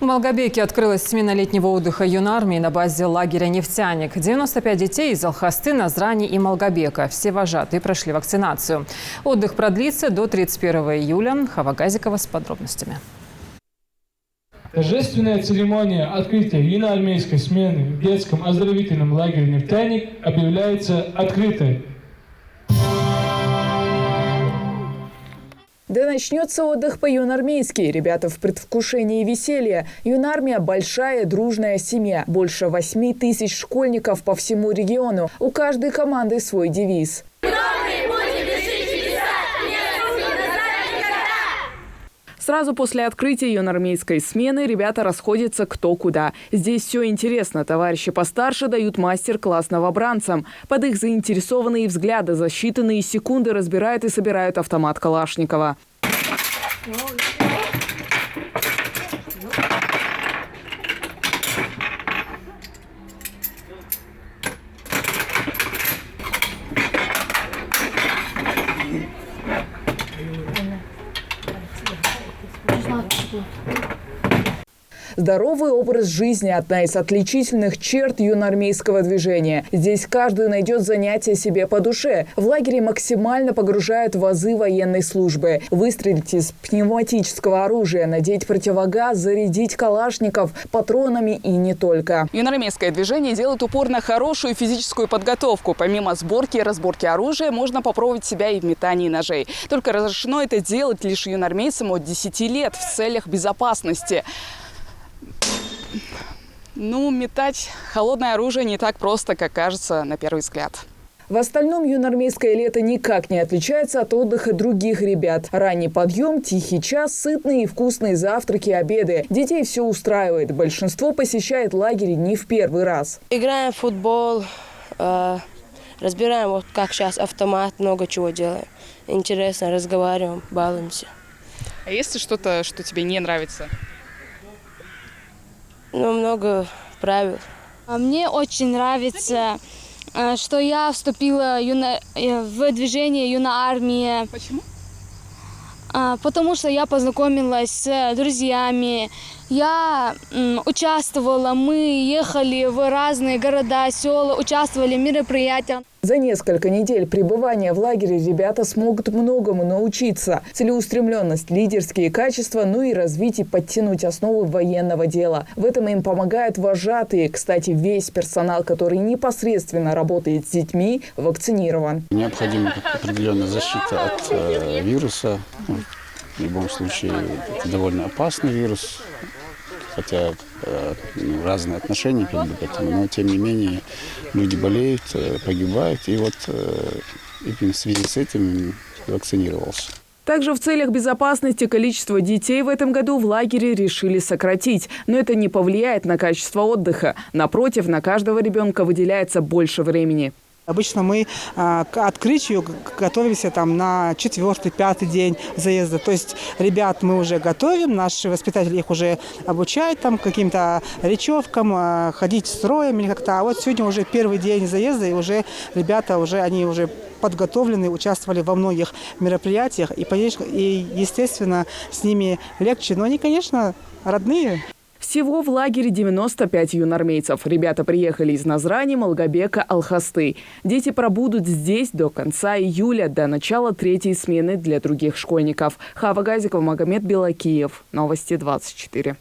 В Малгобеке открылась смена летнего отдыха юнармии на базе лагеря «Нефтяник». 95 детей из Алхасты, Назрани и Малгобека. Все вожатые прошли вакцинацию. Отдых продлится до 31 июля. Хава Газикова с подробностями. Торжественная церемония открытия юноармейской смены в детском оздоровительном лагере «Нефтяник» объявляется открытой. Да начнется отдых по-юнармейски. Ребята в предвкушении веселья. Юнармия – большая дружная семья. Больше 8 тысяч школьников по всему региону. У каждой команды свой девиз. Сразу после открытия юнармейской смены ребята расходятся кто куда. Здесь все интересно. Товарищи постарше дают мастер-класс новобранцам. Под их заинтересованные взгляды за считанные секунды разбирают и собирают автомат Калашникова. Здоровый образ жизни – одна из отличительных черт юноармейского движения. Здесь каждый найдет занятие себе по душе. В лагере максимально погружают в азы военной службы. Выстрелить из пневматического оружия, надеть противогаз, зарядить калашников патронами и не только. Юноармейское движение делает упор на хорошую физическую подготовку. Помимо сборки и разборки оружия, можно попробовать себя и в метании ножей. Только разрешено это делать лишь юноармейцам от 10 лет в целях безопасности. Метать холодное оружие не так просто, как кажется на первый взгляд. В остальном юноармейское лето никак не отличается от отдыха других ребят. Ранний подъем, тихий час, сытные и вкусные завтраки, обеды. Детей все устраивает. Большинство посещает лагерь не в первый раз. Играем в футбол, разбираем, вот как сейчас автомат, много чего делаем. Интересно, разговариваем, балуемся. А есть ли что-то, что тебе не нравится? Много правил. Мне очень нравится, что я вступила в движение юноармия. Почему? Потому что я познакомилась с друзьями. Я участвовала, мы ехали в разные города, села, участвовали в мероприятиях. За несколько недель пребывания в лагере ребята смогут многому научиться. Целеустремленность, лидерские качества, и развить и подтянуть основы военного дела. В этом им помогают вожатые. Кстати, весь персонал, который непосредственно работает с детьми, вакцинирован. Необходима определенная защита от вируса. В любом случае, это довольно опасный вирус. Хотя разные отношения к этому, но тем не менее люди болеют, погибают, и именно в связи с этим вакцинировался. Также в целях безопасности количество детей в этом году в лагере решили сократить. Но это не повлияет на качество отдыха. Напротив, на каждого ребенка выделяется больше времени. Обычно мы к открытию готовимся на 4-5 день заезда. То есть ребят мы уже готовим, наши воспитатели их уже обучают каким-то речевкам, ходить строем или как-то. А вот сегодня уже первый день заезда, и уже ребята они уже подготовлены, участвовали во многих мероприятиях. И естественно, с ними легче. Но они, конечно, родные. Всего в лагере 95 юноармейцев. Ребята приехали из Назрани, Малгобека, Алхасты. Дети пробудут здесь до конца июля, до начала 3-й смены для других школьников. Хава Газикова, Магомед Белакиев. Новости 24.